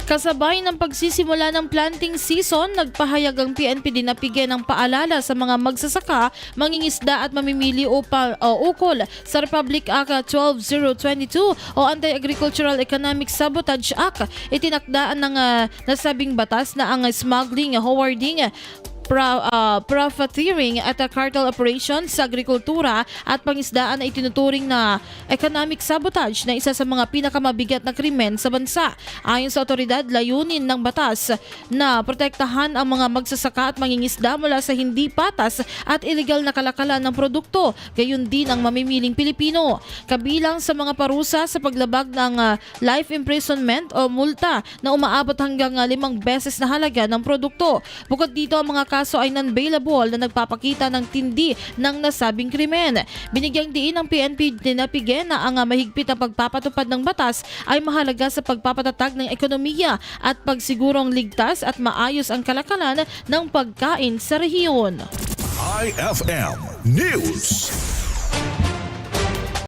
Kasabay ng pagsisimula ng planting season, nagpahayag ang PNP Dinapigen ng paalala sa mga magsasaka, mangingisda at mamimili ukol sa Republic Act 12022 o Anti-Agricultural Economic Sabotage Act. Itinakdaan ng nasabing batas na ang smuggling, hoarding, profiteering at cartel operations sa agrikultura at pangisdaan ay tinuturing na economic sabotage na isa sa mga pinakamabigat na krimen sa bansa. Ayon sa otoridad, layunin ng batas na protektahan ang mga magsasaka at mangingisda mula sa hindi patas at illegal na kalakalan ng produkto, gayon din ang mamimiling Pilipino. Kabilang sa mga parusa sa paglabag ng life imprisonment o multa na umaabot hanggang 5 beses na halaga ng produkto. Bukod dito, ang mga kaso ay non-bailable na nagpapakita ng tindi ng nasabing krimen. Binigyang diin ng PNP Dinapigen na ang mahigpit na pagpapatupad ng batas ay mahalaga sa pagpapatatag ng ekonomiya at pagsigurong ligtas at maayos ang kalakalan ng pagkain sa rehiyon. IFM News.